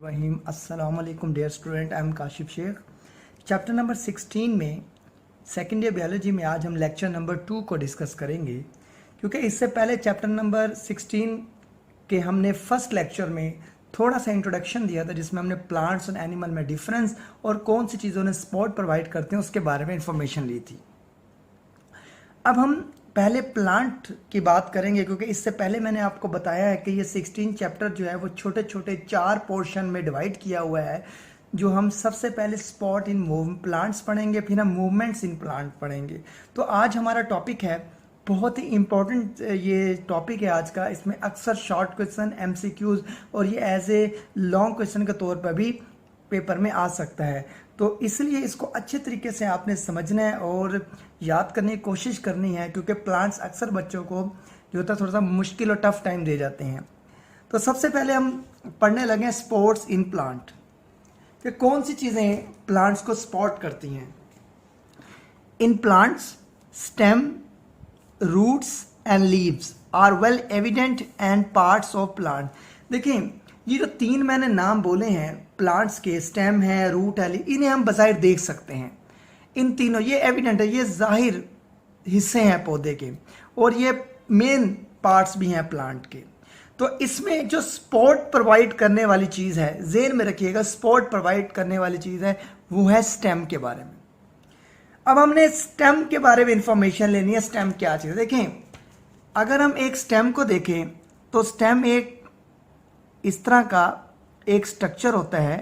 रहीम अस्सलाम वालेकुम dear student, I am Kashif Shaikh. Chapter number 16 में सेकेंड ईयर बायोलॉजी में आज हम लेक्चर नंबर 2 को डिस्कस करेंगे, क्योंकि इससे पहले चैप्टर नंबर 16 के हमने फर्स्ट लेक्चर में थोड़ा सा इंट्रोडक्शन दिया था, जिसमें हमने प्लांट्स और एनिमल में डिफरेंस और कौन सी चीज़ों ने सपोर्ट प्रोवाइड करते हैं उसके बारे में इंफॉर्मेशन ली थी। अब हम पहले प्लांट की बात करेंगे, क्योंकि इससे पहले मैंने आपको बताया है कि ये 16 चैप्टर जो है वो छोटे छोटे 4 पोर्शन में डिवाइड किया हुआ है। जो हम सबसे पहले स्पॉट इन प्लांट्स पढ़ेंगे, फिर हम मूवमेंट्स इन प्लांट पढ़ेंगे। तो आज हमारा टॉपिक है, बहुत ही इम्पोर्टेंट ये टॉपिक है आज का। इसमें अक्सर शॉर्ट क्वेश्चन, MCQs और ये एज ए लॉन्ग क्वेश्चन के तौर पर भी पेपर में आ सकता है। तो इसलिए इसको अच्छे तरीके से आपने समझना है और याद करने की कोशिश करनी है, क्योंकि प्लांट्स अक्सर बच्चों को जो होता है थोड़ा सा मुश्किल और टफ टाइम दे जाते हैं। तो सबसे पहले हम पढ़ने लगे स्पोर्ट्स इन प्लांट, कि कौन सी चीज़ें प्लांट्स को सपोर्ट करती हैं। In plants stem, roots and leaves are well evident and parts of plant. देखिए, ये जो 3 मैंने नाम बोले हैं प्लांट्स के, स्टेम है, रूट है, इन्हें हम बज़ाहिर देख सकते हैं। इन तीनों ये एविडेंट है, ये जाहिर हिस्से हैं पौधे के, और ये मेन पार्ट्स भी हैं प्लांट के। तो इसमें जो सपोर्ट प्रोवाइड करने वाली चीज़ है, ज़हन में रखिएगा, सपोर्ट प्रोवाइड करने वाली चीज़ है वो है स्टेम के बारे में। अब हमने स्टेम के बारे में इंफॉर्मेशन लेनी है। स्टेम क्या चीज़ है? देखें, अगर हम एक स्टेम को देखें तो स्टेम एक इस तरह का एक स्ट्रक्चर होता है,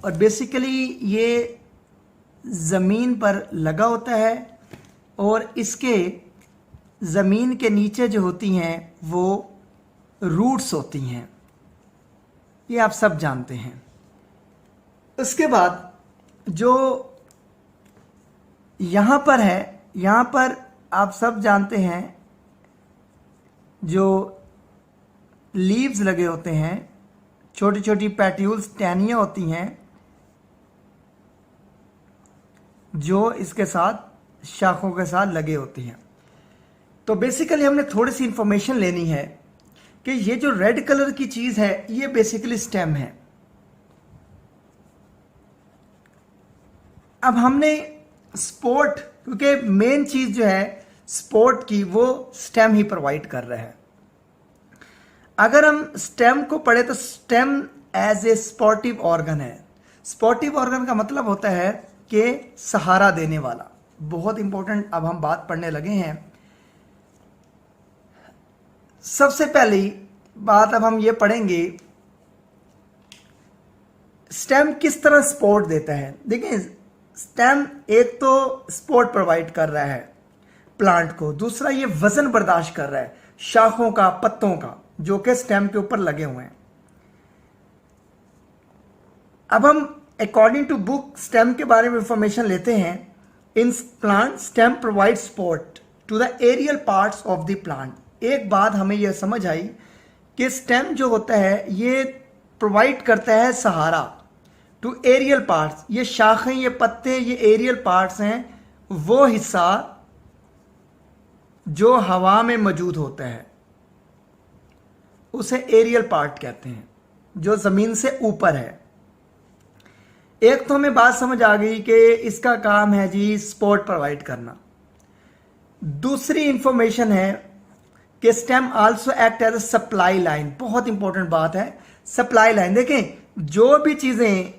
और बेसिकली ये ज़मीन पर लगा होता है, और इसके ज़मीन के नीचे जो होती हैं वो रूट्स होती हैं, ये आप सब जानते हैं। उसके बाद जो यहाँ पर है, यहाँ पर आप सब जानते हैं जो लीव्स लगे होते हैं, छोटी छोटी पैट्यूल्स, टहनियाँ होती हैं जो इसके साथ शाखों के साथ लगे होती हैं। तो बेसिकली हमने थोड़ी सी इंफॉर्मेशन लेनी है कि ये जो रेड कलर की चीज़ है ये बेसिकली स्टेम है। अब हमने सपोर्ट, क्योंकि मेन चीज़ जो है सपोर्ट की वो स्टेम ही प्रोवाइड कर रहा है। अगर हम स्टेम को पढ़े तो stem as a supportive organ है। सपोर्टिव ऑर्गन का मतलब होता है कि सहारा देने वाला। बहुत इंपॉर्टेंट अब हम बात पढ़ने लगे हैं। सबसे पहली बात अब हम ये पढ़ेंगे, स्टेम किस तरह सपोर्ट देता है। देखिए, स्टेम एक तो सपोर्ट प्रोवाइड कर रहा है प्लांट को, दूसरा ये वजन बर्दाश्त कर रहा है शाखों का, पत्तों का, जो कि स्टेम के ऊपर लगे हुए हैं। अब हम अकॉर्डिंग टू बुक स्टेम के बारे में इंफॉर्मेशन लेते हैं। In plant stem provide support to the aerial parts of the plant. एक बात हमें यह समझ आई कि स्टेम जो होता है ये प्रोवाइड करता है सहारा टू एरियल पार्ट्स। ये शाखें, ये पत्ते, ये एरियल पार्ट्स हैं, वो हिस्सा जो हवा में मौजूद होता है उसे एरियल पार्ट कहते हैं, जो जमीन से ऊपर है। एक तो हमें बात समझ आ गई कि इसका काम है जी सपोर्ट प्रोवाइड करना। दूसरी इंफॉर्मेशन है कि stem also act as a supply line. बहुत इंपॉर्टेंट बात है, सप्लाई लाइन। देखें, जो भी चीजें,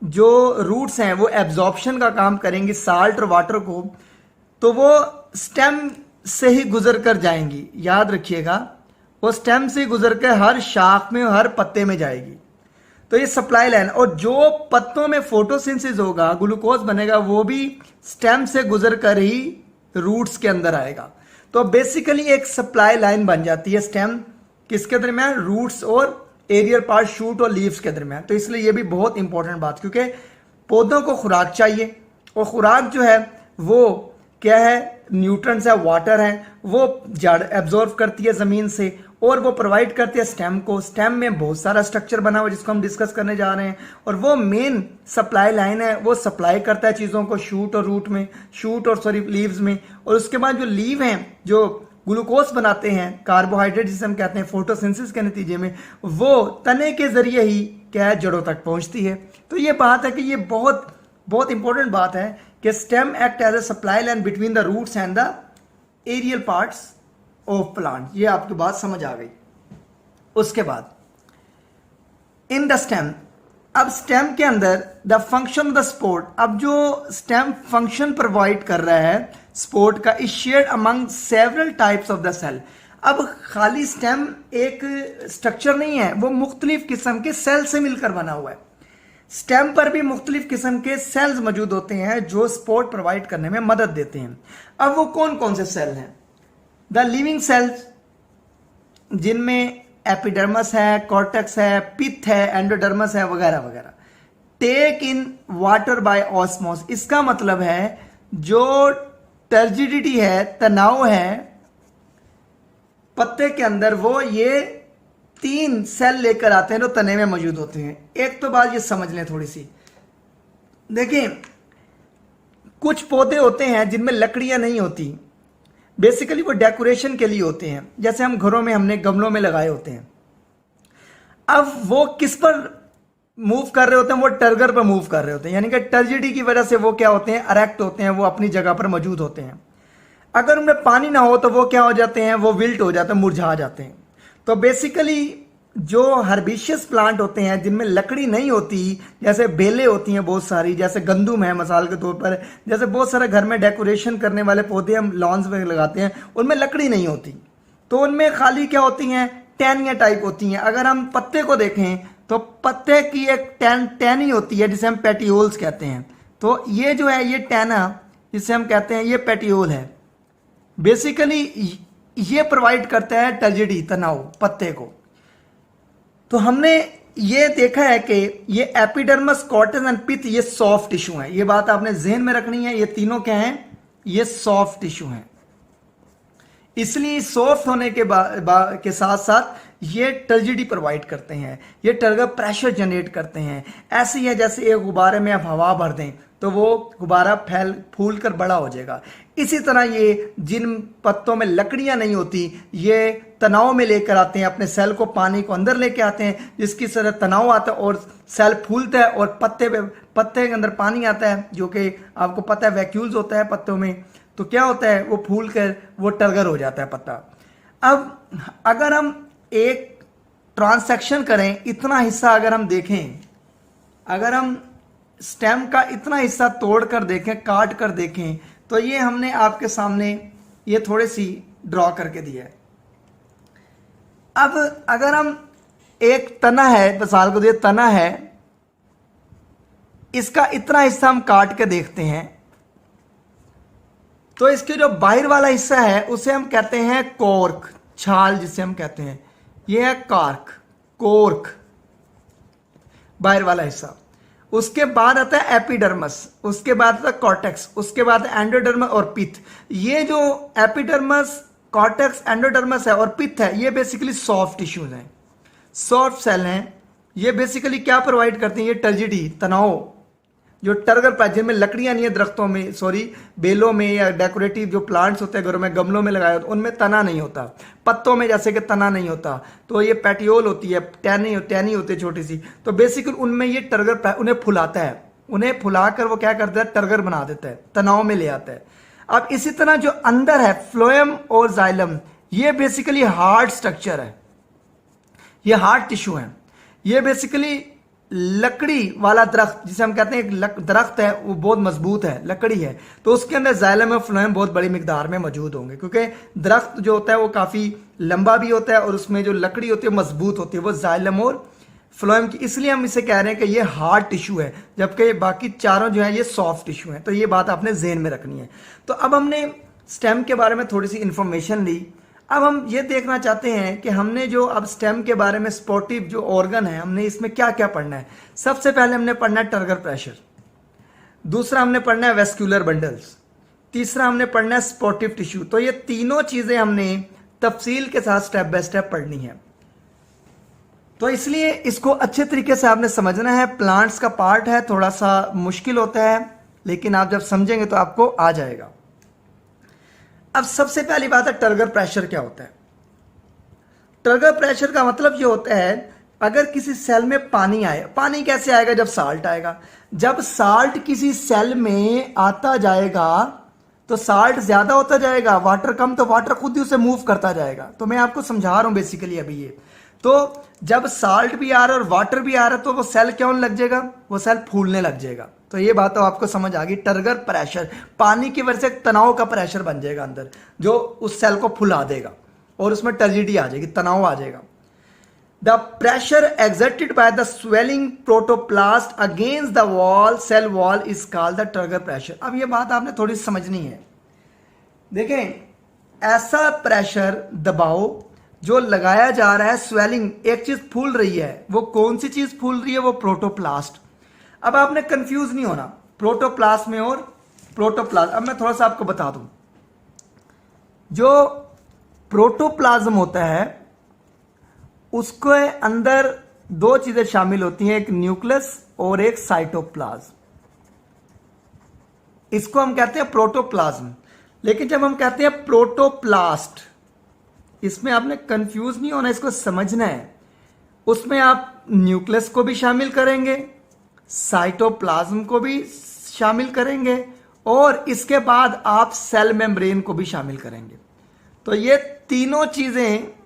जो रूट्स हैं वो एब्जॉर्प्शन का काम करेंगी साल्ट और वाटर को, तो वो स्टेम से ही गुजर कर जाएंगी। याद रखिएगा, वो स्टेम से गुजर कर हर शाख में, हर पत्ते में जाएगी। तो ये सप्लाई लाइन, और जो पत्तों में फोटोसिंथेसिस होगा, ग्लूकोज बनेगा, वो भी स्टेम से गुजर कर ही रूट्स के अंदर आएगा। तो बेसिकली एक सप्लाई लाइन बन जाती है स्टेम, किसके दरमियान? रूट्स और एरियल पार्ट, शूट और लीव्स के दरमियान। तो इसलिए ये भी बहुत इंपॉर्टेंट बात, क्योंकि पौधों को खुराक चाहिए, और खुराक जो है वो क्या है? न्यूट्रंस है, वाटर है, वो जड़ एब्जॉर्व करती है ज़मीन से, और वो प्रोवाइड करती है स्टेम को। स्टेम में बहुत सारा स्ट्रक्चर बना हुआ है जिसको हम डिस्कस करने जा रहे हैं, और वो मेन सप्लाई लाइन है, वो सप्लाई करता है चीज़ों को शूट और रूट में, शूट और सॉरी लीव्स में। और उसके बाद जो लीव हैं, जो ग्लूकोज बनाते हैं, कार्बोहाइड्रेट जिसे हम कहते हैं फोटोसिंथेसिस के नतीजे में, वो तने के जरिए ही क्या है जड़ों तक पहुंचती है। तो ये बात है कि ये बहुत बहुत इंपॉर्टेंट बात है कि stem act as a supply line between the roots and the aerial parts of plant. ये आपकी बात समझ आ गई। उसके बाद इन द स्टेम, अब स्टेम के अंदर the function of the support, अब जो स्टेम फंक्शन प्रोवाइड कर रहा है स्पोर्ट का, is shared among several types of the cell. अब खाली स्टेम एक स्ट्रक्चर नहीं है, वो मुख्तलिफ किस्म के सेल से मिलकर बना हुआ है। स्टेम पर भी मुख्तलिफ किस्म के सेल्स मौजूद होते हैं जो सपोर्ट प्रोवाइड करने में मदद देते हैं। अब वो कौन कौन से सेल हैं? द लिविंग सेल्स, जिनमें एपिडर्मस है, कॉर्टेक्स है, पिथ है, एंडोडर्मस है, वगैरह वगैरह। टेक इन वाटर बाय ऑस्मोस, इसका मतलब है जो टर्जिडिटी है, तनाव है पत्ते के अंदर, वो ये 3 सेल लेकर आते हैं जो तने में मौजूद होते हैं। एक तो बात ये समझ लें थोड़ी सी, देखिए कुछ पौधे होते हैं जिनमें लकड़ियां नहीं होती, बेसिकली वो डेकोरेशन के लिए होते हैं, जैसे हम घरों में हमने गमलों में लगाए होते हैं। अब वो किस पर मूव कर रहे होते हैं? वो टर्गर पर मूव कर रहे होते हैं, यानी कि टर्जिडी की वजह से वो क्या होते हैं, अरेक्ट होते हैं, वो अपनी जगह पर मौजूद होते हैं। अगर उनमें पानी ना हो तो वो क्या हो जाते हैं, वो विल्ट हो जाते हैं, मुरझा जाते हैं। तो बेसिकली जो हर्बिशियस प्लांट होते हैं जिनमें लकड़ी नहीं होती, जैसे बेलें होती हैं बहुत सारी, जैसे गंदुम है मिसाल के तौर पर, जैसे बहुत सारे घर में डेकोरेशन करने वाले पौधे हम लॉन्स में लगाते हैं, उनमें लकड़ी नहीं होती, तो उनमें खाली क्या होती हैं, टहनियाँ टाइप होती हैं। अगर हम पत्ते को देखें तो पत्ते की एक टहनी होती है जिसे हम पेटियोल्स कहते हैं। तो ये जो है ये टहना जिसे हम कहते हैं ये पेटियोल है, बेसिकली ये प्रोवाइड करता है टर्जिडी, तनाव पत्ते को। तो हमने ये देखा है कि ये एपिडर्मस, कॉर्टेक्स एंड पिथ ये सॉफ्ट टिश्यू है। ये बात आपने जहन में रखनी है, ये तीनों क्या हैं, ये सॉफ्ट टिश्यू हैं। इसलिए सॉफ्ट होने के साथ साथ ये टर्जिडी प्रोवाइड करते हैं, ये टर्गर प्रेशर जनरेट करते हैं। ऐसे ही है जैसे एक गुब्बारे में आप हवा भर दें तो वो गुब्बारा फूल कर बड़ा हो जाएगा। इसी तरह ये जिन पत्तों में लकड़ियां नहीं होती, ये तनाव में लेकर आते हैं अपने सेल को, पानी को अंदर लेके आते हैं, जिसकी तरह तनाव आता है और सेल फूलता है और पत्ते के अंदर पानी आता है, जो कि आपको पता है वैक्यूल्स होता है पत्तों में। तो क्या होता है, वो फूल कर वो टर्गर हो जाता है पत्ता। अब अगर हम एक ट्रांसैक्शन करें, इतना हिस्सा अगर हम देखें, अगर हम स्टेम का इतना हिस्सा तोड़ कर देखें, काट कर देखें, तो ये हमने आपके सामने ये थोड़ी सी ड्रॉ करके दिया है। अब अगर हम एक तना है, मिसाल को ये तना है, इसका इतना हिस्सा हम काट के देखते हैं, तो इसके जो बाहर वाला हिस्सा है उसे हम कहते हैं कॉर्क, छाल जिसे हम कहते हैं, ये है कार्क, कोर्क, बाहर वाला हिस्सा। उसके बाद आता है एपिडर्मस, उसके बाद आता है कॉर्टेक्स, उसके बाद एंडोडर्मस और पिथ। ये जो एपिडर्मस, कॉर्टेक्स, एंडोडर्मस है और पिथ है, ये बेसिकली सॉफ्ट टिश्यूज हैं, सॉफ्ट सेल हैं। ये बेसिकली क्या प्रोवाइड करते हैं, ये टर्जिडी, तनाव, जो टर्गर प्लांट जिनमें लकड़ियां नहीं है दरख्तों में, बेलों में, या डेकोरेटिव जो प्लांट्स होते हैं घरों में, गमलों में लगाए होते, उनमें तना नहीं होता। पत्तों में जैसे कि तना नहीं होता, तो ये पेटियोल होती है, टहनी होती है छोटी सी, तो बेसिकली उनमें ये टर्गर उन्हें फुलाता है, उन्हें फुलाकर वो क्या करता है, टर्गर बना देता है, तनाव में ले आता है। अब इसी तरह जो अंदर है फ्लोएम और जाइलम, ये बेसिकली हार्ड स्ट्रक्चर है, ये हार्ड टिश्यू है। ये बेसिकली लकड़ी वाला दरख्त जिसे हम कहते हैं, एक दरख्त है वो बहुत मजबूत है, लकड़ी है, तो उसके अंदर जाइलम और फ्लोएम बहुत बड़ी मिकदार में मौजूद होंगे, क्योंकि दरख्त जो होता है वो काफ़ी लंबा भी होता है और उसमें जो लकड़ी होती है मजबूत होती है, वो जाइलम और फ्लोएम की, इसलिए हम इसे कह रहे हैं कि ये हार्ड टिश्यू है, जबकि बाकी चारों जो है ये सॉफ्ट टिश्यू है। तो ये बात आपने जहन में रखनी है। तो अब हमने स्टेम के बारे में थोड़ी सी इंफॉर्मेशन ली। अब हम ये देखना चाहते हैं कि हमने जो अब स्टेम के बारे में, सपोर्टिव जो ऑर्गन है, हमने इसमें क्या क्या पढ़ना है। सबसे पहले हमने पढ़ना है टर्गर प्रेशर, दूसरा हमने पढ़ना है वेस्क्यूलर बंडल्स, तीसरा हमने पढ़ना है सपोर्टिव टिश्यू। तो ये तीनों चीजें हमने तफसील के साथ स्टेप बाय स्टेप पढ़नी है। तो इसलिए इसको अच्छे तरीके से आपने समझना है। प्लांट्स का पार्ट है, थोड़ा सा मुश्किल होता है, लेकिन आप जब समझेंगे तो आपको आ जाएगा। अब सबसे पहली बात है टर्गर प्रेशर क्या होता है। टर्गर प्रेशर का मतलब ये होता है अगर किसी सेल में पानी आए, पानी कैसे आएगा, जब साल्ट आएगा। जब साल्ट किसी सेल में आता जाएगा तो साल्ट ज्यादा होता जाएगा, वाटर कम, तो वाटर खुद ही उसे मूव करता जाएगा। तो मैं आपको समझा रहा हूं बेसिकली अभी ये। तो जब साल्ट भी आ रहा है और वाटर भी आ रहा है तो वो सेल क्या होने लग जाएगा, वो सेल फूलने लग जाएगा। तो ये बात तो आपको समझ आ गई। टर्गर प्रेशर पानी की वजह से तनाव का प्रेशर बन जाएगा अंदर, जो उस सेल को फुला देगा और उसमें टर्जिडिटी आ जाएगी, तनाव आ जाएगा। The pressure exerted by the swelling protoplast against the wall, cell wall, is called the turgor pressure. अब ये बात आपने थोड़ी समझनी है। देखें, ऐसा प्रेशर दबाव जो लगाया जा रहा है, स्वेलिंग, एक चीज फूल रही है, वो कौन सी चीज फूल रही है, वो प्रोटोप्लास्ट। अब आपने कंफ्यूज नहीं होना प्रोटोप्लास्ट में और प्रोटोप्लाज्म। अब मैं थोड़ा सा आपको बता दूं, जो प्रोटोप्लाज्म होता है उसके अंदर दो चीजें शामिल होती हैं, एक न्यूक्लियस और एक साइटोप्लाज्म। इसको हम कहते हैं प्रोटोप्लाज्म। लेकिन जब हम कहते हैं प्रोटोप्लास्ट, इसमें आपने कंफ्यूज नहीं होना, इसको समझना है। उसमें आप न्यूक्लियस को भी शामिल करेंगे, साइटोप्लाज्म को भी शामिल करेंगे और इसके बाद आप सेल मेम्ब्रेन को भी शामिल करेंगे। तो ये तीनों चीजें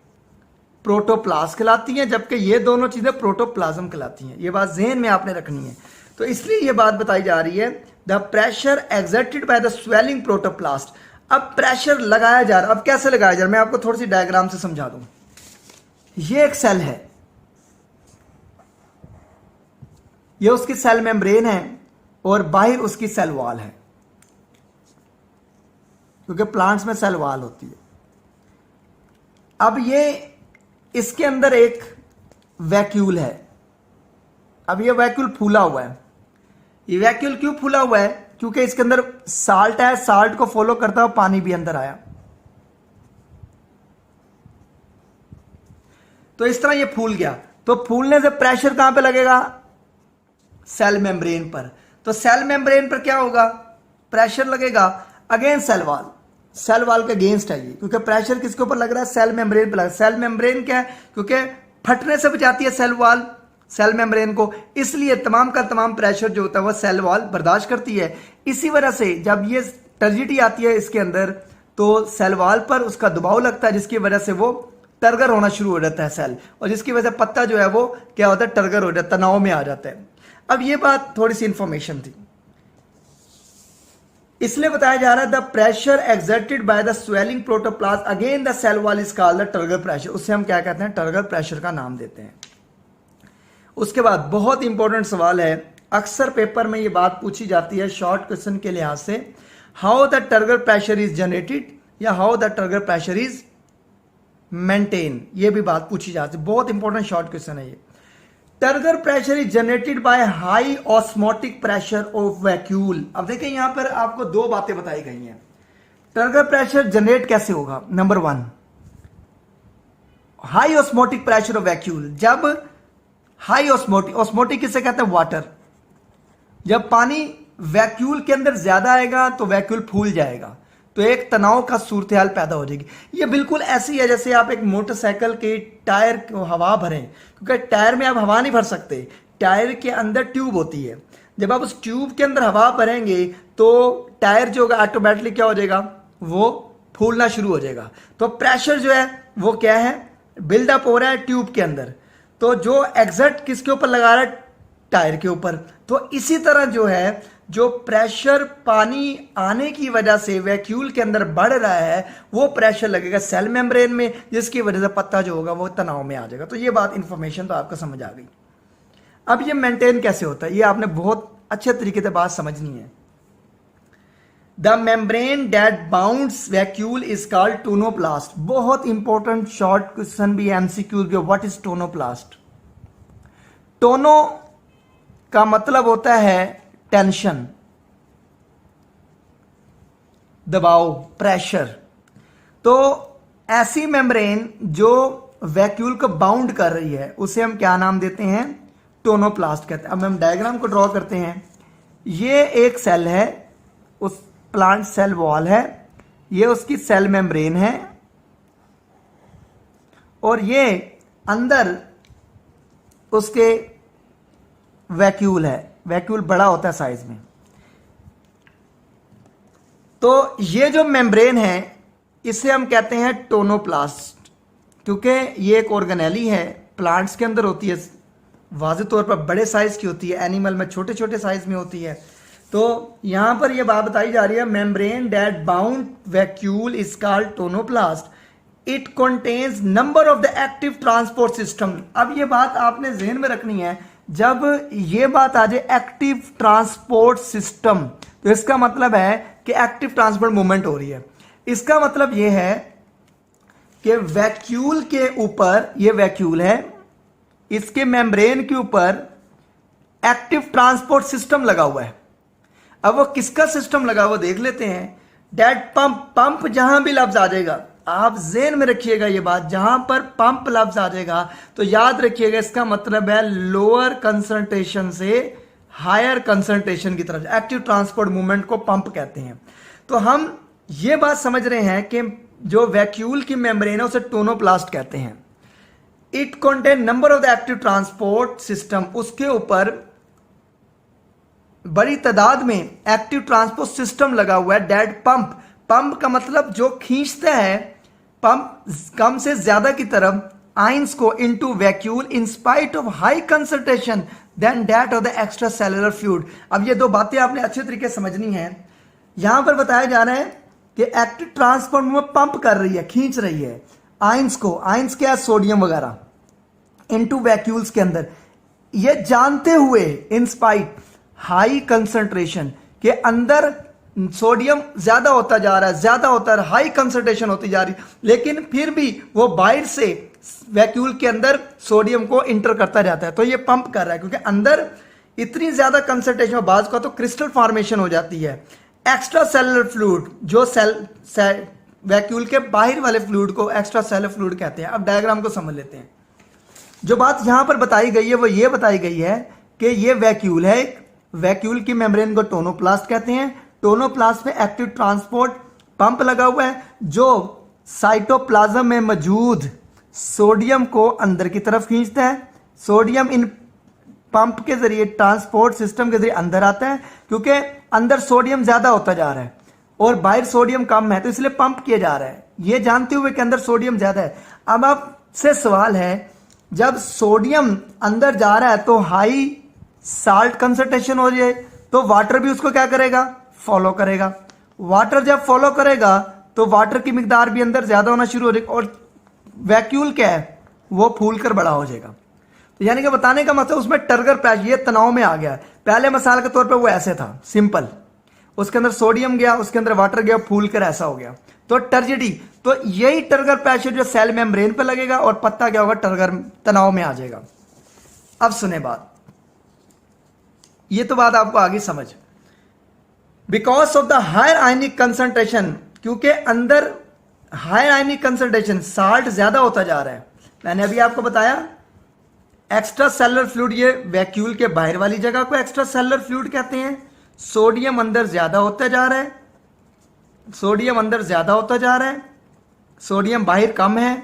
प्रोटोप्लास्ट कहलाती हैं, जबकि ये दोनों चीजें प्रोटोप्लाज्म कहलाती हैं। ये बात ज़हन में आपने रखनी है। तो इसलिए ये बात बताई जा रही है, the pressure exerted by the swelling protoplast. अब प्रेशर लगाया जा रहा है। अब कैसे लगाया जा रहा है, मैं आपको थोड़ी सी डायग्राम से समझा दूं। ये एक सेल है, ये उसकी सेल मेम्ब्रेन है और बाहर उसकी सेल वॉल है, क्योंकि प्लांट्स में सेल वॉल होती है। अब ये इसके अंदर एक वैक्यूल है। अब ये वैक्यूल फूला हुआ है। ये वैक्यूल क्यों फूला हुआ है, क्योंकि इसके अंदर साल्ट है, साल्ट को फॉलो करता हुआ पानी भी अंदर आया। तो इस तरह ये फूल गया। तो फूलने से प्रेशर कहां पे लगेगा, सेल मेम्ब्रेन पर। तो सेल मेम्ब्रेन पर क्या होगा, प्रेशर लगेगा against cell wall. Cell wall के अगेंस्ट है ये, क्योंकि प्रेशर किसके ऊपर लग रहा है, सेल मेम्ब्रेन पर लग रहा है। सेल मेम्ब्रेन क्या है, क्योंकि फटने से बचाती है सेल वॉल सेल मेम्ब्रेन को, इसलिए तमाम का तमाम प्रेशर जो होता है वह सेल वॉल बर्दाश्त करती है। इसी वजह से जब ये टर्जिडिटी आती है इसके अंदर, तो सेल वॉल पर उसका दबाव लगता है, जिसकी वजह से वो टर्गर होना शुरू हो जाता है सेल, और जिसकी वजह से पत्ता जो है वो क्या होता है, टर्गर हो जाता है, तनाव में आ जाता है। अब ये बात थोड़ी सी इंफॉर्मेशन थी, इसलिए बताया जा रहा है the pressure exerted by the swelling protoplast again the cell wall is called the turgor pressure. उससे हम क्या कहते हैं, टर्गर प्रेशर का नाम देते हैं। उसके बाद बहुत इंपॉर्टेंट सवाल है, अक्सर पेपर में ये बात पूछी जाती है शॉर्ट क्वेश्चन के लिहाज से, how the turgor pressure is generated या how the turgor pressure is maintain. ये भी बात पूछी जाती है, बहुत इंपॉर्टेंट शॉर्ट क्वेश्चन है ये। Turgor pressure is generated by high osmotic pressure of vacuole. अब देखिए यहां पर आपको दो बातें बताई गई हैं। टर्गर प्रेशर जनरेट कैसे होगा, number one, high osmotic pressure of vacuole. जब हाई ऑस्मोटिक, ऑस्मोटिक किसे कहते हैं, वाटर, जब पानी वैक्यूल के अंदर ज्यादा आएगा तो वैक्यूल फूल जाएगा, तो एक तनाव का सूरत हाल पैदा हो जाएगी। ये बिल्कुल ऐसी है जैसे आप एक मोटरसाइकिल के टायर को हवा भरें, क्योंकि टायर में आप हवा नहीं भर सकते, टायर के अंदर ट्यूब होती है। जब आप उस ट्यूब के अंदर हवा भरेंगे तो टायर जो होगा ऑटोमेटिकली क्या हो जाएगा, वो फूलना शुरू हो जाएगा। तो प्रेशर जो है वो क्या है, बिल्डअप हो रहा है ट्यूब के अंदर, तो जो एग्जर्ट किसके ऊपर लगा रहा है, टायर के ऊपर। तो इसी तरह जो है, जो प्रेशर पानी आने की वजह से वैक्यूल के अंदर बढ़ रहा है, वो प्रेशर लगेगा सेल मेम्ब्रेन में, जिसकी वजह से पत्ता जो होगा वो तनाव में आ जाएगा। तो ये बात इंफॉर्मेशन तो आपको समझ आ गई। अब ये मेंटेन कैसे होता है, ये आपने बहुत अच्छे तरीके से बात समझनी है। The membrane that bounds vacuole is called tonoplast. बहुत इंपॉर्टेंट शॉर्ट क्वेश्चन भी, एमसीक्यूज भी। What is tonoplast? टोनो का मतलब होता है टेंशन, दबाव, प्रेशर। तो ऐसी मेम्ब्रेन जो वैक्यूल को बाउंड कर रही है उसे हम क्या नाम देते हैं, टोनोप्लास्ट कहते हैं। अब हम डायग्राम को ड्रॉ करते हैं। ये एक सेल है, उस प्लांट सेल वॉल है, ये उसकी सेल मेम्ब्रेन है और ये अंदर उसके वैक्यूल है। वैक्यूल बड़ा होता है साइज में। तो ये जो मेम्ब्रेन है इसे हम कहते हैं टोनोप्लास्ट, क्योंकि ये एक ऑर्गेनेली है, प्लांट्स के अंदर होती है, वाज़ेह तौर पर बड़े साइज की होती है, एनिमल में छोटे छोटे साइज में होती है। तो यहां पर यह बात बताई जा रही है, membrane that bound vacuole is called tonoplast, it contains number of the active transport system. अब ये बात आपने जहन में रखनी है, जब ये बात आ जाए एक्टिव ट्रांसपोर्ट सिस्टम, तो इसका मतलब है कि एक्टिव ट्रांसपोर्ट मूवमेंट हो रही है। इसका मतलब यह है कि वैक्यूल के ऊपर, ये वैक्यूल है, इसके मेम्ब्रेन के ऊपर एक्टिव ट्रांसपोर्ट सिस्टम लगा हुआ है। अब वो किसका सिस्टम लगा हुआ देख लेते हैं। डेट पंप, पंप जहां भी लफ्ज आ जाएगा, आप जेन में रखिएगा ये बात, जहां पर पंप लफ्ज आ जाएगा तो याद रखिएगा इसका मतलब है लोअर कंसंट्रेशन से हायर कंसंट्रेशन की तरफ। एक्टिव ट्रांसपोर्ट मूवमेंट को पंप कहते हैं। तो हम ये बात समझ रहे हैं कि जो वैक्यूल की मेम्ब्रेन है उसे टोनोप्लास्ट कहते हैं। It contain number of the active transport system, उसके ऊपर बड़ी तादाद में एक्टिव ट्रांसपोर्ट सिस्टम लगा हुआ है। डेट पंप, पंप का मतलब जो खींचता है, पंप कम से ज्यादा की तरफ आइंस को into vacuole in spite of high concentration than that of the extracellular fluid. अब ये दो बातें आपने अच्छे तरीके से समझनी है। यहां पर बताया जा रहा है कि एक्टिव ट्रांसपोर्ट में पंप कर रही है, खींच रही है आइंस को, आइंस क्या, सोडियम वगैरह, इनटू वैक्यूल्स के अंदर, ये जानते हुए इन स्पाइट हाई कंसंट्रेशन के अंदर सोडियम ज्यादा होता जा रहा है, ज्यादा होता है, हाई कंसंट्रेशन होती जा रही, लेकिन फिर भी वो बाहर से वैक्यूल के अंदर सोडियम को इंटर करता जाता है। तो ये पंप कर रहा है, क्योंकि अंदर इतनी ज्यादा कंसंट्रेशन में बाज का तो क्रिस्टल फॉर्मेशन हो जाती है। एक्स्ट्रा सेलुलर फ्लूइड, जो वैक्यूल के बाहर वाले फ्लूइड को एक्स्ट्रा सेलुलर फ्लूइड कहते हैं। अब डायग्राम को समझ लेते हैं। जो बात यहां पर बताई गई है वो ये बताई गई है कि ये वैक्यूल है, वैक्यूल की मेम्ब्रेन को टोनोप्लास्ट कहते हैं। टोनोप्लास्ट में एक्टिव ट्रांसपोर्ट पंप लगा हुआ है जो साइटोप्लाज्म में मौजूद सोडियम को अंदर की तरफ खींचता है। सोडियम इन पंप के जरिए, ट्रांसपोर्ट सिस्टम के जरिए अंदर आता है, क्योंकि अंदर सोडियम ज्यादा होता जा रहा है और बाहर सोडियम कम है, तो इसलिए पंप किया जा रहा है, ये जानते हुए कि अंदर सोडियम ज्यादा है। अब आपसे सवाल है, जब सोडियम अंदर जा रहा है तो हाई साल्ट कंसंट्रेशन हो जाए, तो वाटर भी उसको क्या करेगा, फॉलो करेगा। वाटर जब फॉलो करेगा तो वाटर की मिकदार भी अंदर ज्यादा होना शुरू हो जाएगी और वैक्यूल क्या है, वो फूल कर बड़ा हो जाएगा। तो यानी कि बताने का मतलब उसमें टर्गर प्रेशर, ये तनाव में आ गया। पहले मिसाल के तौर पे वो ऐसे था, सिंपल, उसके अंदर सोडियम गया, उसके अंदर वाटर गया, फूल कर ऐसा हो गया, तो टर्जिडी। तो यही टर्गर प्रेशर जो सेल मेम्ब्रेन पे लगेगा और पत्ता क्या होगा, टर्गर तनाव में आ जाएगा। अब सुने बात, ये तो बात आपको आगे समझ। Because of the higher ionic concentration, क्योंकि अंदर हायर आयनिक कंसंट्रेशन, साल्ट ज्यादा होता जा रहा है। मैंने अभी आपको बताया एक्स्ट्रा सेलुलर फ्लूइड, ये वैक्यूल के बाहर वाली जगह को एक्स्ट्रा सेलुलर फ्लूइड कहते हैं। सोडियम अंदर ज्यादा होता जा रहा है, सोडियम अंदर ज्यादा होता जा रहा है, सोडियम बाहर कम है,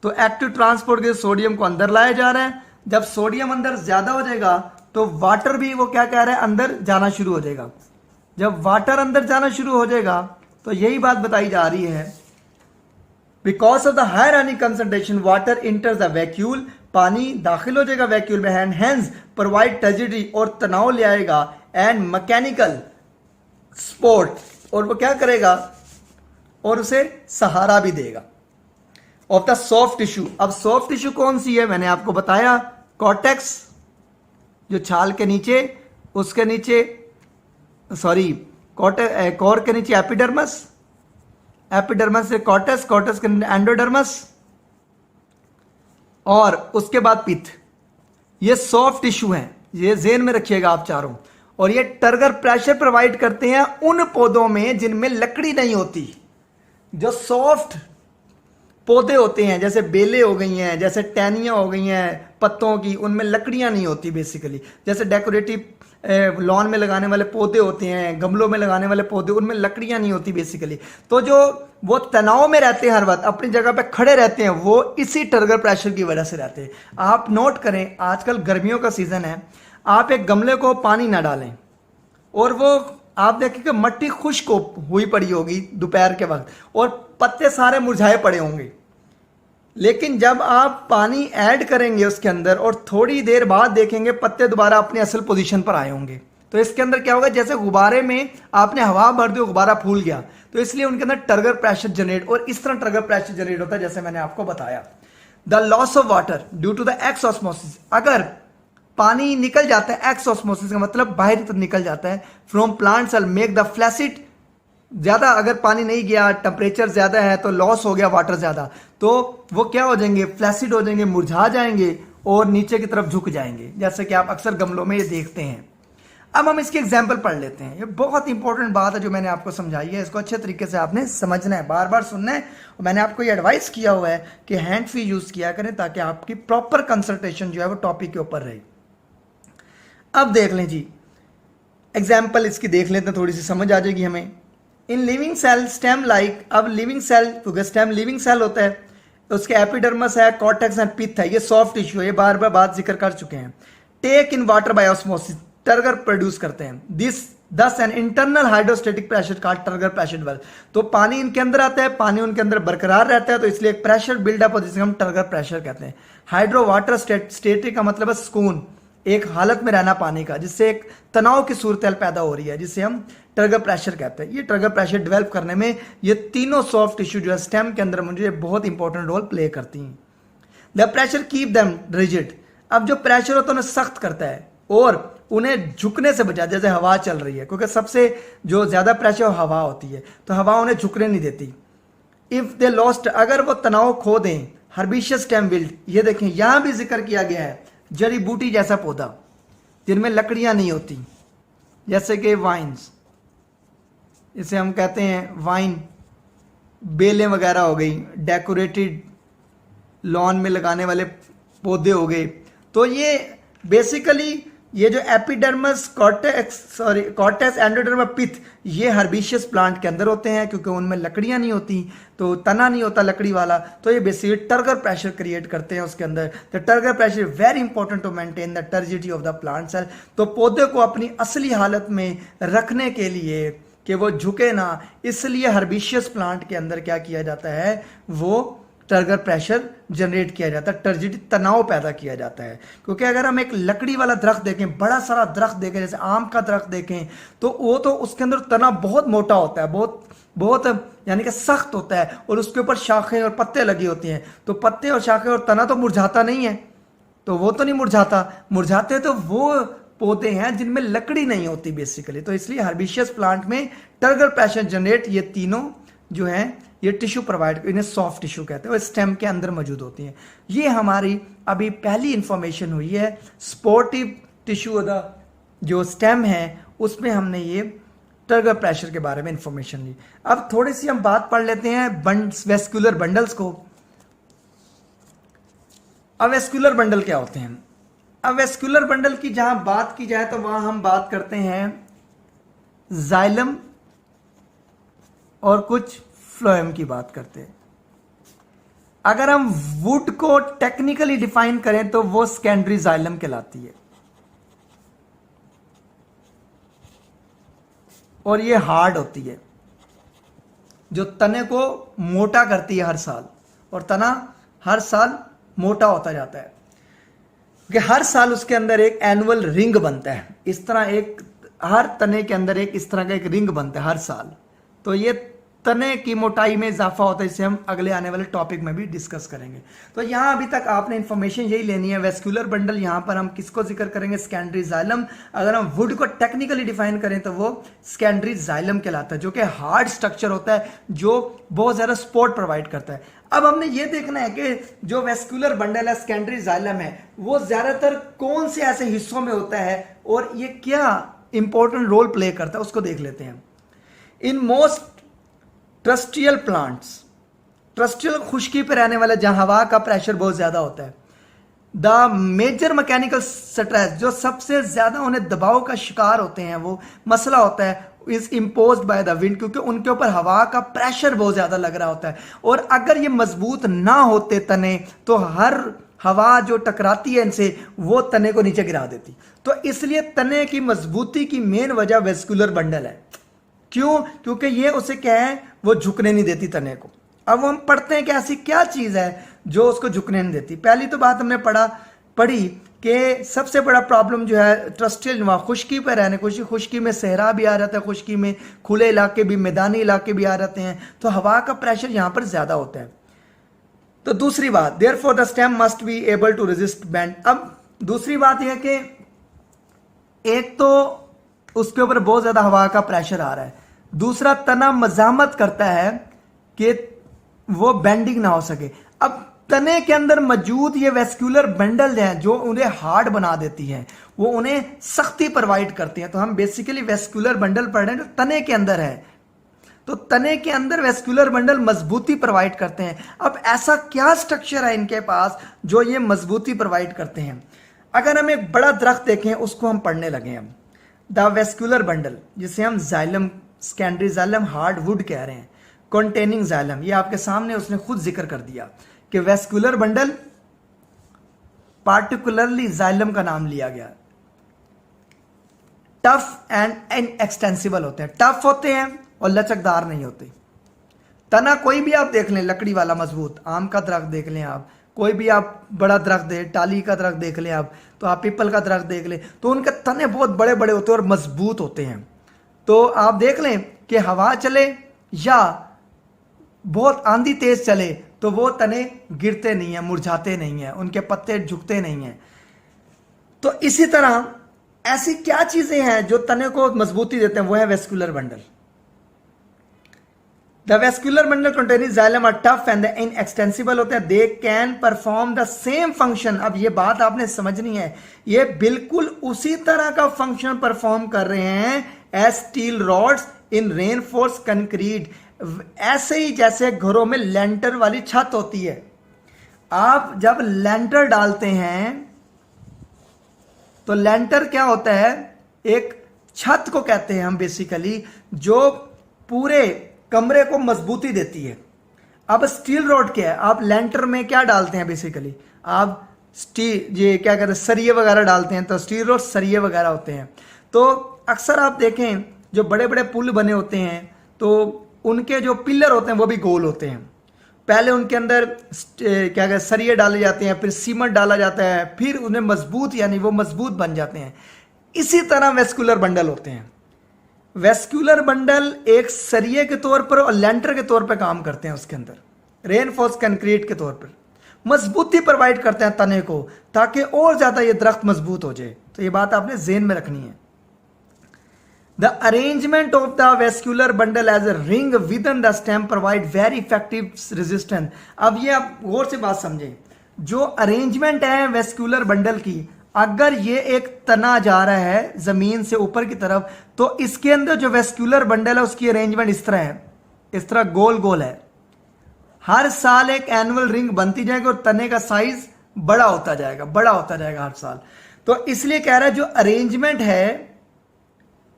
तो एक्टिव ट्रांसपोर्ट के सोडियम को अंदर लाया जा रहा है। जब सोडियम अंदर ज्यादा हो जाएगा तो वाटर भी वो क्या कह रहा है, अंदर जाना शुरू हो जाएगा। जब वाटर अंदर जाना शुरू हो जाएगा तो यही बात बताई जा रही है, because of the higher ionic concentration water enters the vacuole, पानी दाखिल हो जाएगा वैक्यूल में, एंड हेंस प्रोवाइड टर्जिडी, और तनाव ले आएगा, एंड मैकेनिकल सपोर्ट, और वो क्या करेगा, और उसे सहारा भी देगा ऑफ द सॉफ्ट टिश्यू। अब सॉफ्ट टिश्यू कौन सी है, मैंने आपको बताया कॉर्टेक्स, जो छाल के नीचे, उसके नीचे सॉरी कोर के नीचे एपिडर्मस, एपिडर्मस से कॉर्टेक्स, कॉर्टेक्स के नीचे एंडोडर्मस, और उसके बाद पित्त। ये सॉफ्ट टिश्यू हैं, ये जेन में रखिएगा आप चारों। और ये टर्गर प्रेशर प्रोवाइड करते हैं उन पौधों में जिनमें लकड़ी नहीं होती। जो सॉफ्ट पौधे होते हैं, जैसे बेलें हो गई हैं, जैसे टहनियाँ हो गई हैं पत्तों की, उनमें लकड़ियाँ नहीं होती बेसिकली। जैसे डेकोरेटिव लॉन में लगाने वाले पौधे होते हैं, गमलों में लगाने वाले पौधे, उनमें लकड़ियाँ नहीं होती बेसिकली। तो जो वो तनाव में रहते हैं, हर वक्त अपनी जगह पे खड़े रहते हैं, वो इसी टर्गर प्रेशर की वजह से रहते हैं। आप नोट करें, आजकल गर्मियों का सीज़न है, आप एक गमले को पानी ना डालें और वो आप देखेंगे मट्टी खुश्क हुई पड़ी होगी दोपहर के वक्त और पत्ते सारे मुरझाए पड़े होंगे। लेकिन जब आप पानी ऐड करेंगे उसके अंदर और थोड़ी देर बाद देखेंगे पत्ते दोबारा अपने असल पोजीशन पर आए होंगे। तो इसके अंदर क्या होगा, जैसे गुब्बारे में आपने हवा भर दी, गुब्बारा फूल गया, तो इसलिए उनके अंदर टर्गर प्रेशर जनरेट, और इस तरह टर्गर प्रेशर जनरेट होता है जैसे मैंने आपको बताया। The loss of water due to the exosmosis, अगर पानी निकल जाता है, एक्स ऑस्मोसिस का मतलब बाहर तक निकल जाता है, from plant cell make the flaccid, ज्यादा अगर पानी नहीं गया, टेम्परेचर ज्यादा है तो लॉस हो गया वाटर ज्यादा, तो वो क्या हो जाएंगे, फ्लैसिड हो जाएंगे, मुरझा जाएंगे और नीचे की तरफ झुक जाएंगे, जैसे कि आप अक्सर गमलों में ये देखते हैं। अब हम इसकी एग्जाम्पल पढ़ लेते हैं। ये बहुत इंपॉर्टेंट बात है जो मैंने आपको समझाई है, इसको अच्छे तरीके से आपने समझना है, बार बार सुनना है। और मैंने आपको ये एडवाइस किया हुआ है कि हैंड फ्री यूज किया करें ताकि आपकी प्रॉपर कंसंट्रेशन जो है वो टॉपिक के ऊपर रहे। अब देख लें जी, एग्जाम्पल इसकी देख लेते हैं, थोड़ी सी समझ आ जाएगी हमें। In living cell stem like, अब लिविंग सेल, क्योंकि स्टेम लिविंग सेल होता है, तो उसके एपिडर्मस है, कॉर्टेक्स एंड पिथ है, ये सॉफ्ट टिश्यू है, ये बार बार बात जिक्र कर चुके हैं। Take in water by osmosis, turgor produce करते हैं। This thus an internal hydrostatic pressure का टर्गर प्रेशर डेवलप, तो पानी इनके अंदर आता है, पानी उनके अंदर बरकरार रहता है, तो इसलिए एक प्रेशर बिल्डअप होता है जिसे हम टर्गर प्रेशर कहते हैं। हाइड्रो वाटर स्टेटिक का मतलब है सुकून, एक हालत में रहना पानी का, जिससे एक तनाव की सूरत पैदा हो रही है, जिसे हम टर्गर प्रेशर कहते हैं। ये टर्गर प्रेशर डेवलप करने में ये तीनों सॉफ्ट टिश्यू जो है स्टेम के अंदर मुझे बहुत इंपॉर्टेंट रोल प्ले करती हैं। The pressure keep them rigid, अब जो प्रेशर होता है उन्हें सख्त करता है और उन्हें झुकने से बचा, जैसे हवा चल रही है, क्योंकि सबसे जो ज्यादा प्रेशर हवा होती है, तो हवा उन्हें झुकने नहीं देती। इफ दे लॉस्ट, अगर वो तनाव खो दें, हर्बिशियस स्टेम बिल्ड, ये देखें यहां भी जिक्र किया गया है, जड़ी बूटी जैसा पौधा जिनमें लकड़ियां नहीं होती, जैसे कि वाइन्स, इसे हम कहते हैं वाइन, बेलें वगैरह हो गई, डेकोरेटेड लॉन में लगाने वाले पौधे हो गए। तो ये बेसिकली ये जो एपिडर्मस, कॉर्टेक्स, एंडोडर्मा, पिथ, ये हर्बिशियस प्लांट के अंदर होते हैं, क्योंकि उनमें लकड़ियां नहीं होती, तो तना नहीं होता लकड़ी वाला, तो ये बेसिकली टर्गर प्रेशर क्रिएट करते हैं उसके अंदर। The turgor pressure very important to maintain the turgidity of the plant cell, तो पौधे को अपनी असली हालत में रखने के लिए कि वो झुके ना, इसलिए हर्बिशियस प्लांट के अंदर क्या किया जाता है, वो टर्गर प्रेशर जनरेट किया जाता है, टर्जिडिटी, तनाव पैदा किया जाता है। क्योंकि अगर हम एक लकड़ी वाला दरख्त देखें, बड़ा सारा दरख्त देखें, जैसे आम का दरख्त देखें, तो वो तो उसके अंदर तना बहुत मोटा होता है, बहुत बहुत यानी कि सख्त होता है, और उसके ऊपर शाखें और पत्ते लगी होती हैं, तो पत्ते और शाखें और तना तो मुरझाता नहीं है, तो वो तो नहीं मुरझाता, मुरझाते तो वो पौधे हैं जिनमें लकड़ी नहीं होती बेसिकली। तो इसलिए हर्बिशियस प्लांट में टर्गर प्रेशर जनरेट, ये तीनों जो हैं ये टिश्यू प्रोवाइड, इन्हें सॉफ्ट टिश्यू कहते हैं, और स्टेम के अंदर मौजूद होती हैं। ये हमारी अभी पहली इंफॉर्मेशन हुई है। स्पोर्टिव टिश्यू जो स्टेम है उसमें हमने ये टर्गर प्रेशर के बारे में इंफॉर्मेशन ली। अब थोड़ी सी हम बात पढ़ लेते हैं वेस्कुलर बंडल्स को। अब वेस्कुलर बंडल क्या होते हैं? अब वेस्कुलर बंडल की जहां बात की जाए तो वहां हम बात करते हैं जाइलम और कुछ फ्लोएम की बात करते हैं। अगर हम वुड को टेक्निकली डिफाइन करें तो वो सेकेंडरी जाइलम कहलाती है, और ये हार्ड होती है, जो तने को मोटा करती है हर साल, और तना हर साल मोटा होता जाता है, क्योंकि हर साल उसके अंदर एक एनुअल रिंग बनता है। इस तरह एक हर तने के अंदर एक इस तरह का एक रिंग बनता है हर साल, तो ये तने की मोटाई में इजाफा होता है, जिसे हम अगले आने वाले टॉपिक में भी डिस्कस करेंगे। तो यहां अभी तक आपने इंफॉर्मेशन यही लेनी है। वेस्कुलर बंडल, यहां पर हम किसको जिक्र करेंगे? Secondary xylem. अगर हम वुड को टेक्निकली डिफाइन करें तो वो सेकेंडरी जाइलम कहलाता है, जो कि हार्ड स्ट्रक्चर होता है, जो बहुत ज्यादा सपोर्ट प्रोवाइड करता है। अब हमने ये देखना है कि जो वेस्कुलर बंडल है, सेकेंडरी जाइलम है, वो ज्यादातर कौन से ऐसे हिस्सों में होता है और ये क्या इंपॉर्टेंट रोल प्ले करता है, उसको देख लेते हैं। इन मोस्ट terrestrial plants, ट्रस्टियल खुश्की पे रहने वाला, जहां हवा का प्रेशर बहुत ज्यादा होता है। द मेजर मैकेनिकल स्ट्रेस, जो सबसे ज्यादा उन्हें दबाव का शिकार होते हैं, वो मसला होता है is imposed by the wind, क्योंकि उनके ऊपर हवा का प्रेशर बहुत ज्यादा लग रहा होता है। और अगर ये मजबूत ना होते तने, तो हर हवा जो टकराती है इनसे, वो तने को नीचे गिरा देती। तो इसलिए तने की मजबूती की मेन वजह वेस्कुलर बंडल है। क्यों? क्योंकि ये उसे क्या है, वो झुकने नहीं देती तने को। अब हम पढ़ते हैं कि ऐसी क्या चीज है जो उसको झुकने नहीं देती। पहली तो बात हमने पढ़ी कि सबसे बड़ा प्रॉब्लम जो है ट्रस्टियल खुश्की पर रहने, खुश्की में सहरा भी आ जाता है, खुश्की में खुले इलाके भी, मैदानी इलाके भी आ जाते हैं, तो हवा का प्रेशर यहां पर ज्यादा होता है। तो दूसरी बात, therefore the stem must be able to resist bend. अब दूसरी बात यह कि एक तो उसके ऊपर बहुत ज्यादा हवा का प्रेशर आ रहा है, दूसरा तना मजामत करता है कि वो बेंडिंग ना हो सके। अब तने के अंदर मौजूद ये वेस्कुलर बंडल हैं जो उन्हें हार्ड बना देती हैं, वो उन्हें सख्ती प्रोवाइड करती हैं। तो हम बेसिकली वेस्कुलर बंडल पढ़ रहे हैं जो तने के अंदर है। तो तने के अंदर वेस्कुलर बंडल मजबूती प्रोवाइड करते हैं। अब ऐसा क्या स्ट्रक्चर है इनके पास जो ये मजबूती प्रोवाइड करते हैं? अगर हम एक बड़ा दरख्त देखें, उसको हम पढ़ने लगे हम, द वेस्कुलर बंडल, जिसे हम xylem, secondary xylem, hard would कह रहे हैं, कंटेनिंग जाइलम, ये आपके सामने उसने खुद जिक्र कर दिया कि वेस्कुलर बंडल पार्टिकुलरली जाइलम का नाम लिया गया। टफ एंड इनएक्सटेंसिबल होते हैं, टफ होते हैं और लचकदार नहीं होते। तना कोई भी आप देख लें, लकड़ी वाला मजबूत, आम का दरख्त देख लें आप, कोई भी आप बड़ा दरख्त दे, टाली का दरख्त देख लें आप, तो आप पीपल का दरख्त देख लें, तो उनके तने बहुत बड़े बड़े होते हैं और मजबूत होते हैं। तो आप देख लें कि हवा चले या बहुत आंधी तेज चले तो वो तने गिरते नहीं हैं, मुरझाते नहीं हैं, उनके पत्ते झुकते नहीं हैं। तो इसी तरह ऐसी क्या चीजें हैं जो तने को मजबूती देते हैं? वो है vascular bundle. The vascular bundle containing xylem are tough and inextensible होते हैं, they can perform the same function. अब ये बात आपने समझनी है, ये बिल्कुल उसी तरह का फंक्शन परफॉर्म कर रहे हैं एज स्टील रॉड्स इन रेनफोर्स कंक्रीट, ऐसे ही जैसे घरों में लेंटर वाली छत होती है। आप जब लेंटर डालते हैं तो लेंटर क्या होता है? एक छत को कहते हैं हम बेसिकली, जो पूरे कमरे को मजबूती देती है। अब स्टील रॉड क्या है? आप लेंटर में क्या डालते हैं बेसिकली? आप स्टील, ये क्या कहते हैं, सरिये वगैरह डालते हैं, तो स्टील रॉड सरिये वगैरह होते हैं। तो अक्सर आप देखें जो बड़े बड़े पुल बने होते हैं, तो उनके जो पिलर होते हैं वो भी गोल होते हैं। पहले उनके अंदर क्या कहते हैं, सरिये डाले जाते हैं, फिर सीमेंट डाला जाता है, फिर उन्हें मजबूत, यानी वो मजबूत बन जाते हैं। इसी तरह वेस्कुलर बंडल होते हैं। वेस्कुलर बंडल एक सरिये के तौर पर और लेंटर के तौर पर काम करते हैं, उसके अंदर रेनफोर्स कंक्रीट के तौर पर मजबूती प्रोवाइड करते हैं तने को, ताकि और ज्यादा ये दरख्त मजबूत हो जाए। तो ये बात आपने ज़हन में रखनी है। The arrangement of the vascular bundle as a ring within the stem provide very effective resistance। अब ये आप गौर से बात समझें, जो अरेंजमेंट है वेस्कुलर बंडल की, अगर ये एक तना जा रहा है जमीन से ऊपर की तरफ, तो इसके अंदर जो वेस्कुलर बंडल है उसकी अरेंजमेंट इस तरह है, इस तरह गोल गोल है। हर साल एक एनुअल रिंग बनती जाएगी और तने का साइज बड़ा होता जाएगा, बड़ा होता जाएगा हर साल। तो इसलिए कह रहा है जो अरेंजमेंट है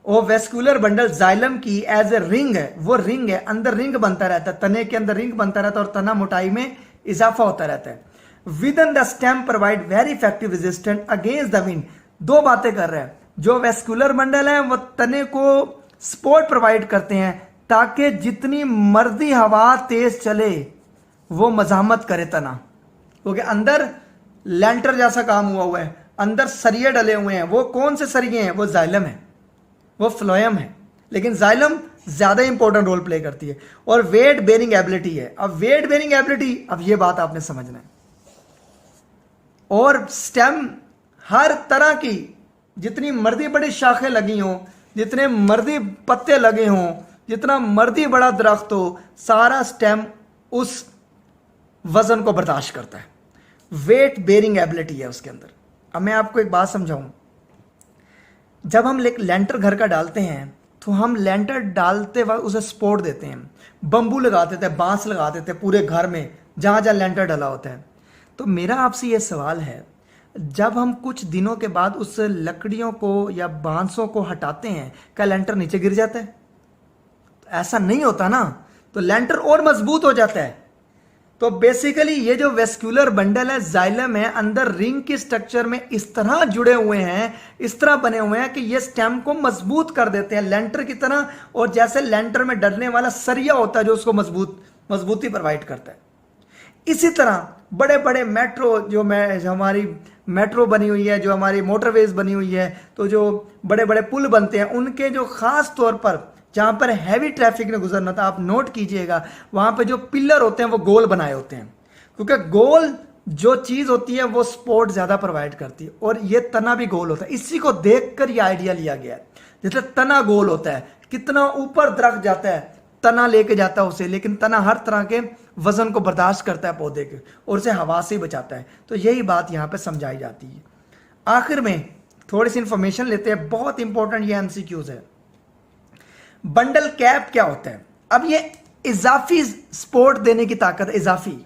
वो वेस्कुलर बंडल जाइलम की एज ए रिंग है, वो रिंग है, अंदर रिंग बनता रहता है, तने के अंदर रिंग बनता रहता है और तना मोटाई में इजाफा होता रहता है। With in the stem provide very effective resistant against the wind. दो बातें कर रहे हैं, जो वेस्कुलर बंडल है वो तने को सपोर्ट प्रोवाइड करते हैं ताकि जितनी मर्जी हवा तेज चले वो मजामत करे तना, क्योंकि अंदर लेंटर जैसा काम हुआ है, अंदर सरिये डले हुए हैं। वो कौन से सरिये हैं? वो जाइलम है, वो फ्लोएम है, लेकिन जाइलम ज्यादा इंपॉर्टेंट रोल प्ले करती है। और वेट बेरिंग एबिलिटी है। अब वेट बेरिंग एबिलिटी, अब ये बात आपने समझना है। और स्टेम हर तरह की, जितनी मर्जी बड़ी शाखें लगी हों, जितने मर्जी पत्ते लगे हों, जितना मर्जी बड़ा दरख्त हो, सारा स्टेम उस वजन को बर्दाश्त करता है। वेट बेरिंग एबिलिटी है उसके अंदर। अब मैं आपको एक बात समझाऊं, जब हम लेंटर घर का डालते हैं तो हम लेंटर डालते वक्त उसे सपोर्ट देते हैं, बम्बू लगा देते हैं, बांस लगा देते हैं पूरे घर में जहाँ जहाँ लेंटर डला होता है। तो मेरा आपसे ये सवाल है, जब हम कुछ दिनों के बाद उस लकड़ियों को या बांसों को हटाते हैं, क्या लेंटर नीचे गिर जाता है? तो ऐसा नहीं होता ना, तो लेंटर और मजबूत हो जाता है। तो बेसिकली ये जो वेस्कुलर बंडल है, जाइलम है, अंदर रिंग के स्ट्रक्चर में इस तरह जुड़े हुए हैं, इस तरह बने हुए हैं कि ये स्टेम को मजबूत कर देते हैं लेंटर की तरह, और जैसे लेंटर में डलने वाला सरिया होता है जो उसको मजबूती प्रोवाइड करता है। इसी तरह बड़े बड़े मेट्रो हमारी मेट्रो बनी हुई है, जो हमारी मोटरवेज बनी हुई है, तो जो बड़े बड़े पुल बनते हैं, उनके जो खास तौर पर जहां पर हैवी ट्रैफिक ने गुजरना था, आप नोट कीजिएगा वहां पे जो पिलर होते हैं वो गोल बनाए होते हैं, क्योंकि गोल जो चीज होती है वो सपोर्ट ज्यादा प्रोवाइड करती है, और ये तना भी गोल होता है। इसी को देखकर ये आइडिया लिया गया है। जैसे तना गोल होता है, कितना ऊपर दरख्त जाता है, तना लेके जाता है उसे, लेकिन तना हर तरह के वजन को बर्दाश्त करता है पौधे के, और उसे हवा से ही बचाता है। तो यही बात यहां पे समझाई जाती है। आखिर में थोड़ी सी इंफॉर्मेशन लेते हैं, बहुत इंपॉर्टेंट ये एमसीक्यूज है। बंडल कैप क्या होता है? अब ये इजाफी सपोर्ट देने की ताकत, इजाफी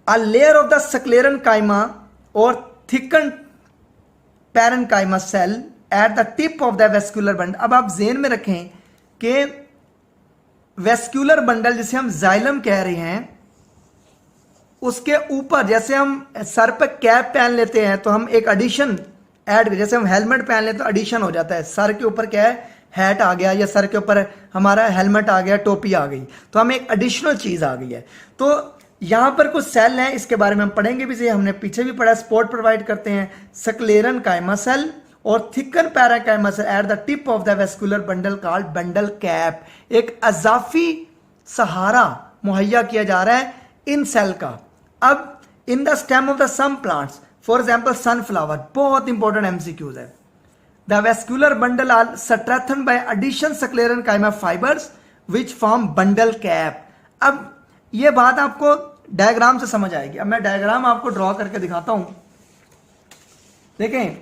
a layer of the sclerenchyma और thicken parenchyma cell at the tip of the vascular bundle. अब आप जेन में रखें कि वेस्कुलर बंडल जिसे हम जाइलम कह रहे हैं, उसके ऊपर जैसे हम सर पर कैप पहन लेते हैं तो हम एक एडिशन ऐड, जैसे हम हेलमेट पहन लेते तो एडिशन हो जाता है, सर के ऊपर क्या है, हैट आ गया, या सर के ऊपर हमारा हेलमेट आ गया, टोपी आ गई, तो हमें एक एडिशनल चीज आ गई है। तो यहां पर कुछ सेल हैं, इसके बारे में हम पढ़ेंगे भी, हमने पीछे भी पढ़ा, सपोर्ट प्रोवाइड करते हैं, सक्लेरन काइमा सेल और thicken parenchyma cell at the tip of the vascular bundle called bundle cap. एक अजाफी सहारा मुहैया किया जा रहा है इन सेल का। अब in the stem of the some plants, for example sunflower, बहुत इंपॉर्टेंट एमसीक्यूज है। The vascular bundle are strengthened by addition sclerenchyma fibres which form bundle cap. अब ये बात आपको डायग्राम से समझ आएगी। अब मैं डायग्राम आपको ड्रॉ करके दिखाता हूं। देखें,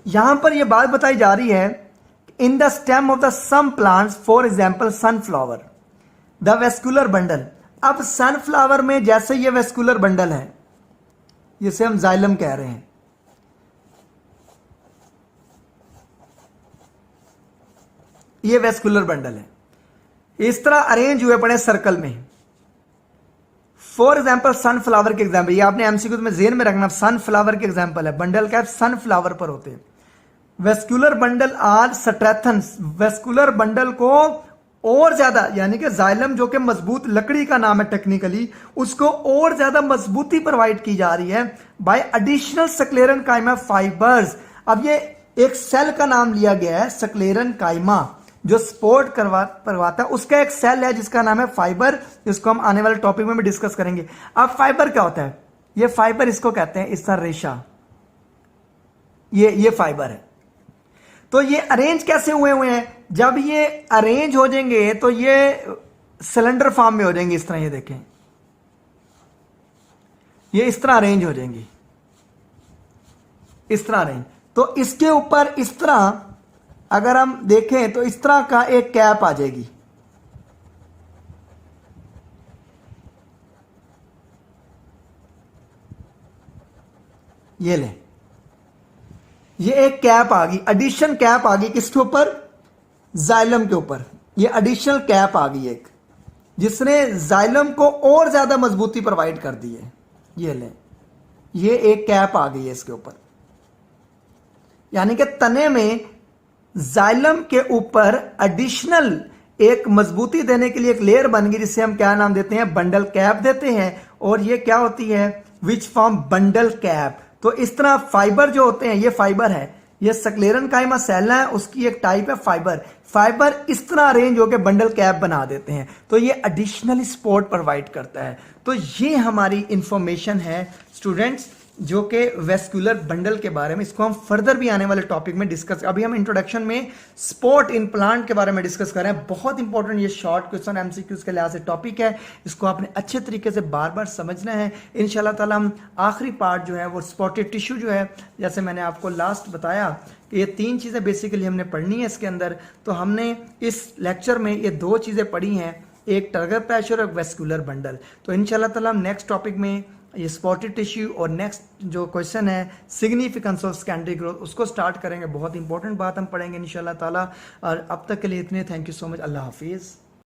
यहां पर यह बात बताई जा रही है, in the stem of the some plants, for example sunflower, the vascular bundle. अब सनफ्लावर में जैसे ये वेस्कुलर बंडल है, जिसे हम जाइलम कह रहे हैं, ये वेस्कुलर बंडल है, इस तरह अरेंज हुए पड़े सर्कल में। फॉर एग्जाम्पल सनफ्लावर के एग्जाम्पल, ये आपने एमसीक्यू में जेन में रखना, सनफ्लावर के एग्जाम्पल है, बंडल कैप सनफ्लावर पर होते हैं। Vascular bundle are strengthen, vascular bundle को और ज्यादा, यानी कि जाइलम जो कि मजबूत लकड़ी का नाम है टेक्निकली, उसको और ज्यादा मजबूती प्रोवाइड की जा रही है बाय एडिशनल सक्लेरन काइमा फाइबर्स। अब ये एक सेल का नाम लिया गया है, सक्लेरन काइमा, जो सपोर्ट करवाता है, उसका एक सेल है जिसका नाम है फाइबर, जिसको हम आने वाले टॉपिक में भी डिस्कस करेंगे। अब फाइबर क्या होता है? ये फाइबर, इसको कहते हैं इस तरह रेशा, ये फाइबर है। तो ये अरेंज कैसे हुए हैं? जब ये अरेंज हो जाएंगे तो ये सिलेंडर फॉर्म में हो जाएंगे, इस तरह, ये देखें, ये इस तरह अरेंज हो जाएंगी, इस तरह अरेंज। तो इसके ऊपर इस तरह अगर हम देखें तो इस तरह का एक कैप आ जाएगी, ये ले, ये एक कैप आ गई, एडिशन कैप आ गई, किसके ऊपर? जाइलम के ऊपर। ये एडिशनल कैप आ गई एक, जिसने जाइलम को और ज्यादा मजबूती प्रोवाइड कर दी है। ये ले, ये एक कैप आ गई है इसके ऊपर, यानी कि तने में जाइलम के ऊपर एडिशनल एक मजबूती देने के लिए एक लेयर बन गई, जिसे हम क्या नाम देते हैं? बंडल कैप देते हैं। और ये क्या होती है? विच फॉर्म बंडल कैप। तो इस तरह फाइबर जो होते हैं, ये फाइबर है, ये सक्लेरन काइमा सेल है, उसकी एक टाइप है फाइबर। फाइबर इस तरह अरेंज होकर बंडल कैप बना देते हैं, तो ये एडिशनल सपोर्ट प्रोवाइड करता है। तो ये हमारी इंफॉर्मेशन है स्टूडेंट्स जो कि वेस्कुलर बंडल के बारे में, इसको हम फर्दर भी आने वाले टॉपिक में डिस्कस, अभी हम इंट्रोडक्शन में स्पॉट इन प्लांट के बारे में डिस्कस कर रहे हैं। बहुत इंपॉर्टेंट ये शॉर्ट क्वेश्चन एमसीक्यूज के लिहाज से टॉपिक है, इसको आपने अच्छे तरीके से बार बार समझना है। इंशाल्लाह ताला हम आखिरी पार्ट जो है वो स्पॉटेड टिश्यू जो है, जैसे मैंने आपको लास्ट बताया कि ये 3 चीज़ें बेसिकली हमने पढ़नी है इसके अंदर। तो हमने इस लेक्चर में ये 2 चीज़ें पढ़ी हैं, एक टारगेट प्रेशर और वेस्कुलर बंडल। तो इंशाल्लाह ताला हम नेक्स्ट टॉपिक में ये स्पॉटेड टिश्यू और नेक्स्ट जो क्वेश्चन है सिग्निफिकेंस ऑफ सेकेंडरी ग्रोथ, उसको स्टार्ट करेंगे। बहुत इंपॉर्टेंट बात हम पढ़ेंगे इंशाल्लाह ताला। और अब तक के लिए इतने, थैंक यू सो मच, अल्लाह हाफिज़।